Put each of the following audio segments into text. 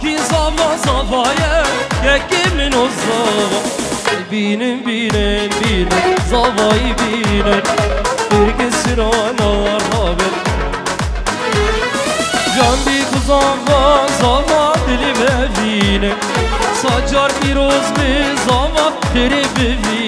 کی زاوا زاوایه یکی من و زاوا بینن بینن بینن زاوایی بینن برگ سرانا رابر جان بی زاوا زاوا دلی ببینه ساجار پیروز به زاوا دلی ببینه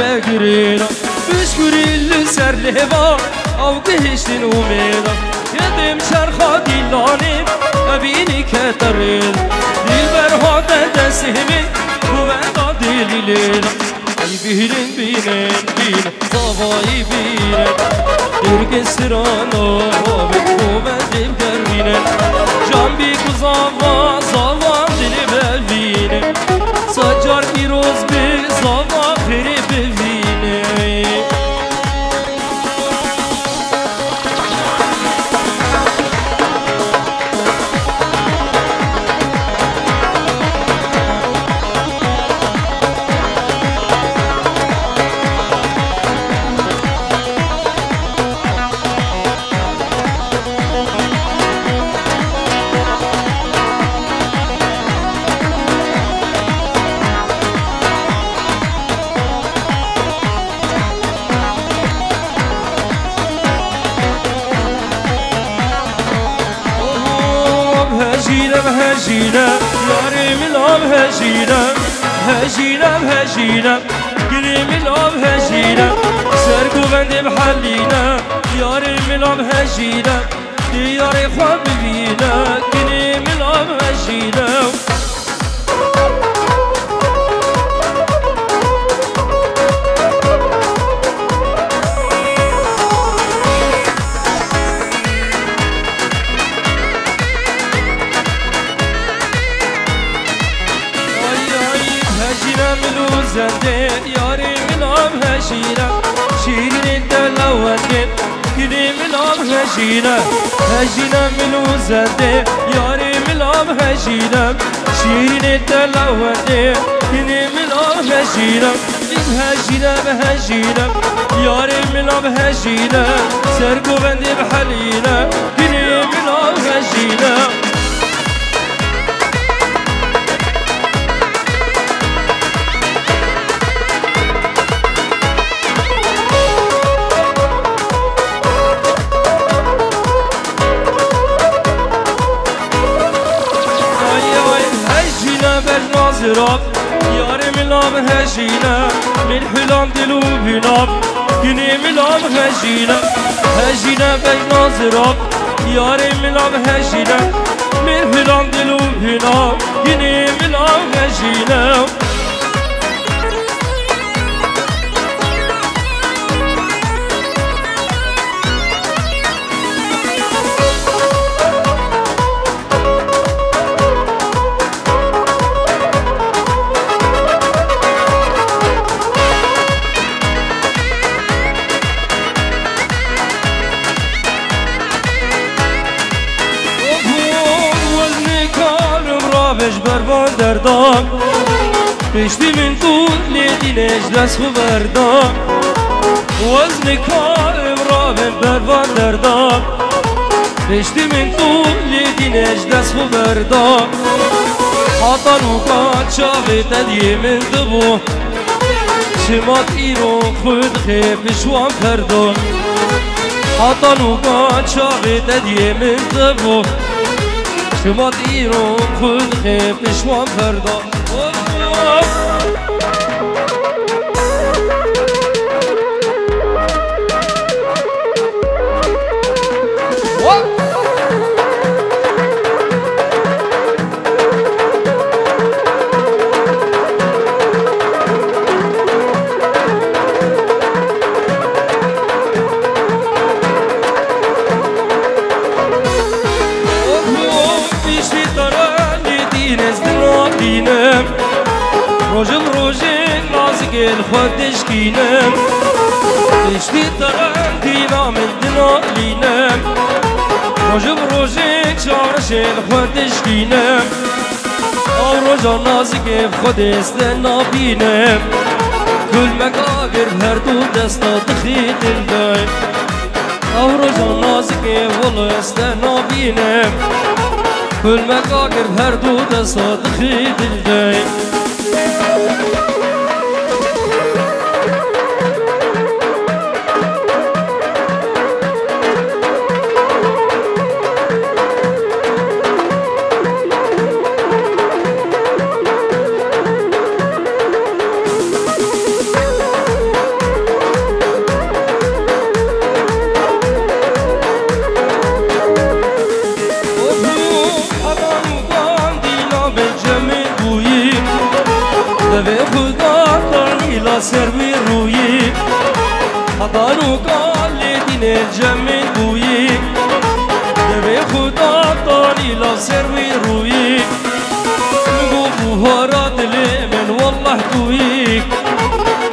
بگیرین بشکوریل سر لوا او گهشتین اومیدم یدیم چرخا دیلانیم ببینی که ترین دیل برها دستیمین بودا دیلیلین ای بینین بینین بین زاوایی بینین درگ سرانا بودا دیم گرینین جان بی زاوا زاوا دلی ببینین ساجار پیروز بی زاوا خیری ببینه هجينة ياري ملاب هجينة هجينة هجينة قري ملاب هجينة سرقو بندي بحلينا ياري ملاب هجينة ياري خواب بينا قري ملاب هجينة زنده یاری ملام هجینا شیرین دلوانده گلی ملام هجینا هجینا ملو زنده یاری ملام هجینا شیرین دلوانده گلی ملام هجینا هجینا هجینا یاری ملام هجینا سرگو بندی بحلینا گلی ملام هجینا راب یار ملام هجینا من حلام دلو بناب گنی ملام هجینا هجینا بجناز راب یار ملام هجینا من حلام دلو بناب گنی ملام هجینا بربان دردان پشتی من طول لیدی نجلس و بردان وزن کارم را بربان دردان پشتی من طول لیدی نجلس و بردان حاطا نوکا چاوی تدیه من دبو شمات ایرو خود خیب شوان پردان حتی نوگان چاوی ددیه من دبو شمات ایرو خود خیب شوان پردان روجم روجين نازك الخدش كينم تشتي تران دينا من دنا لينم روجم روجين شارش الخدش كينم او روجا نازك بخد استنا بينم كل مقابر هردو دستا تخيط الدايم او روجا نازك والله استنا بينم كل مقابر هردو دستا تخيط الدايم سروي روي حضانو قال لدين الجميل بوي دبي خدا طاني لا سروي روي نقو بوهارات من والله توي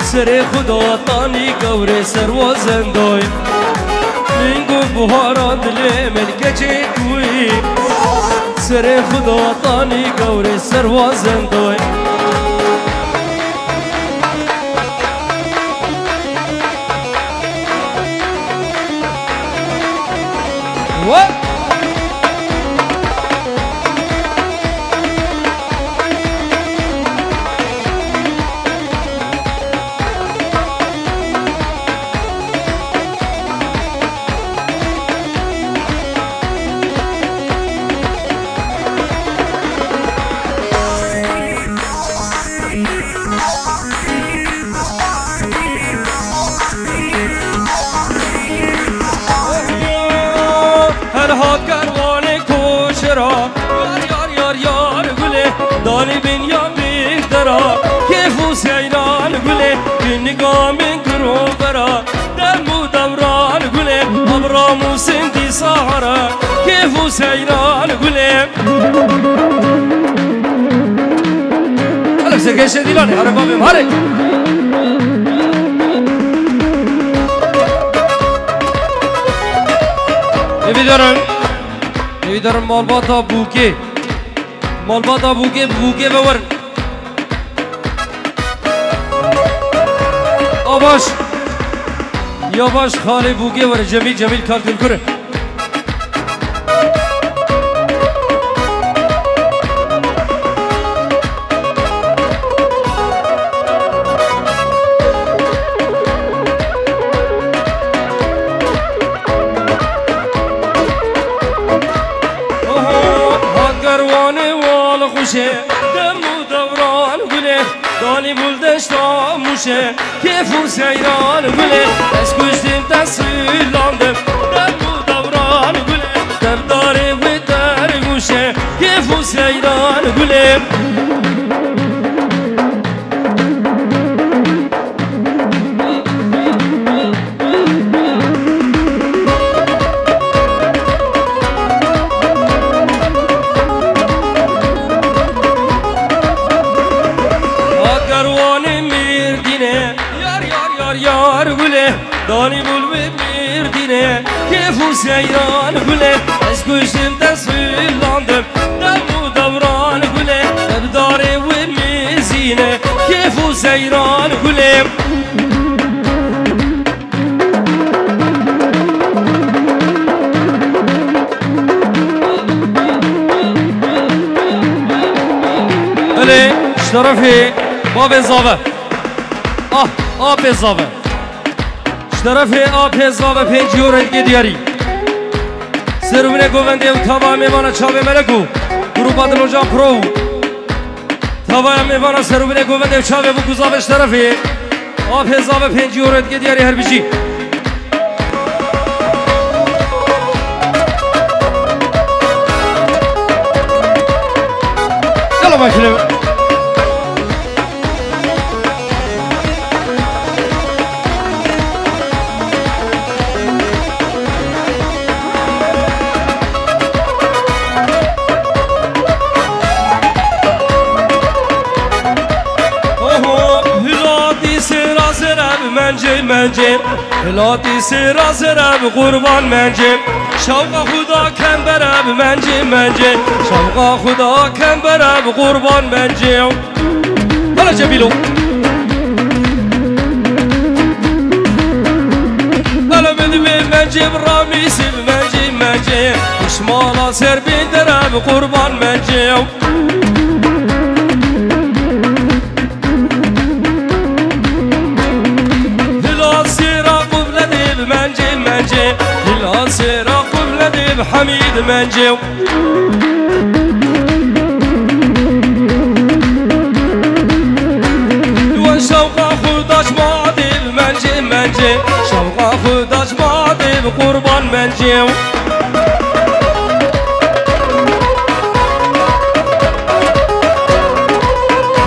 سري خدا طاني قوري سروا زندوي نقو بوهارات من كجي توي سري خدا طاني قوري سروا زندوي What? داني بن يا بيدرا كيفو سيران قولي بالنقام من كروبرا دمو دوران قولي أبرامو سندي سهرة كيفو سيران قولي هلك سكيشة ديلاني هرق بابيم هرق evidarım malbata buke malbata buke ve var Avaş yavaş hali buke var Cemil kalkın kure دمو دوران گله دانی بولدشتا موشه کیفو سیران گله از کشتیم تسهیلاندم دمو دوران گله درداره و در گوشه کیفو سیران گله دانی بول بمیردینه کیفو سیران گله از کشتیم تسهیلاندم دمو دوران گله درداره و میزینه کیفو سیران گله اله اشترافي باب زاوه آب زاوه طرف آب زاوه 5 یورو دیگه دیاری سرونه گونده و توا میوانه چاوه ملکو گروپ آدلوجا پرو توا میوانه سرونه گونده و چاوه و گزاوش طرفه آب زاوه 5 یورو دیگه دیاری هر بیشی يلا ما كلمة منجم هلاتی سرا سرم قربان منجم شوق خدا کم برم منجم شوق خدا کم برم قربان منجم هلا جمیلو هلا بدی منجم رامیسم منجم اشمالا سر بیندرم قربان منجم هلا سيرا قبل ديب حميد منجو وشوق خداش ما ديب منجي شوق خداش ما ديب قربان منجو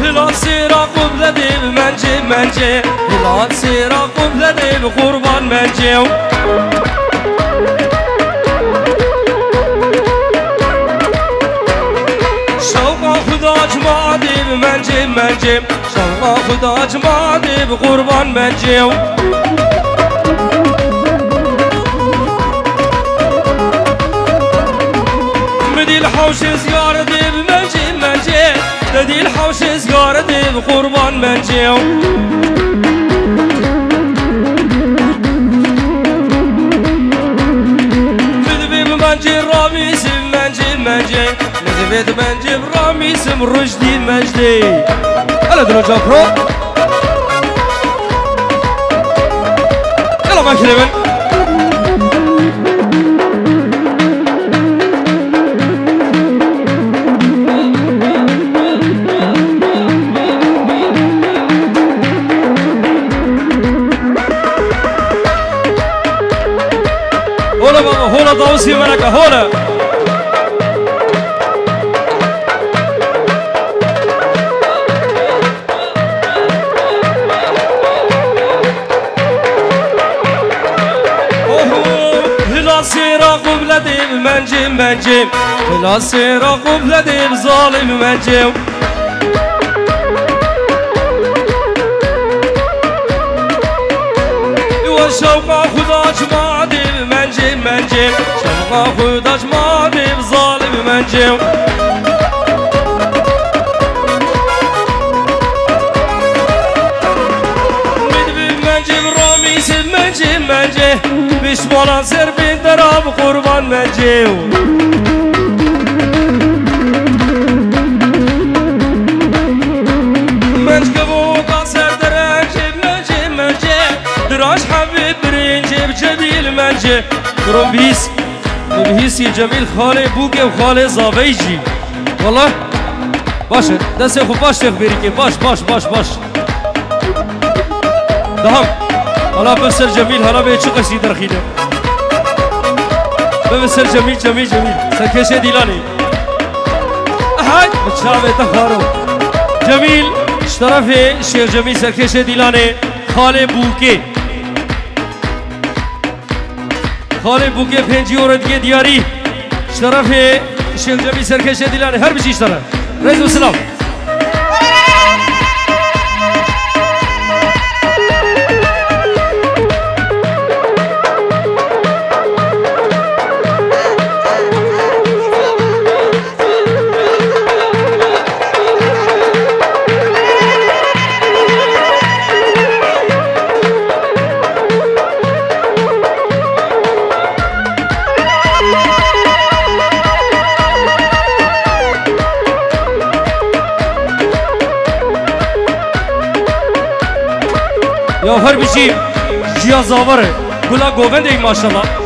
هلا سيرا قبل ديب منجي هلا سيرا قبل ديب قربان منجو منجم شوق خدا جمادی به قربان منجم مدی الحوش زیارتی به منجم مدی الحوش زیارتی به قربان منجم مدی به منجم رامیسم منجم مدی به منجم رامیسم رشدی مجدی هلا دروجا برو يلا ما كلمن هولا بابا هولا ضوسي ملكة هولا منجم هلا سيرا قبل ديب ظالم منجم وشوق خداش ما ديب منجم شوق خداش ما ديب ظالم منجم منجم راميس منجم بشمالا سر بين دراب قربان منجم دراش حبيب برنجب جميل منجه كروم بهيس جميل خاله بوكي وخاله زاويجي والله باشه دست خوب باش تخبري باش دهم هلا بسر جميل هلا به چه قصيده رخيده بسر جميل سركشه ديلاني احد شعبه تخارو جميل اشترافه الشيخ جميل سركشه ديلاني خاله بوكي خاله بوكي 5 یورو دیگه دیاری شرف الشيخ جميل سركشه ديلاني هر بشي اشترى رئيس السلام Ya her bir şey Ciha zavare Kula govende maşallah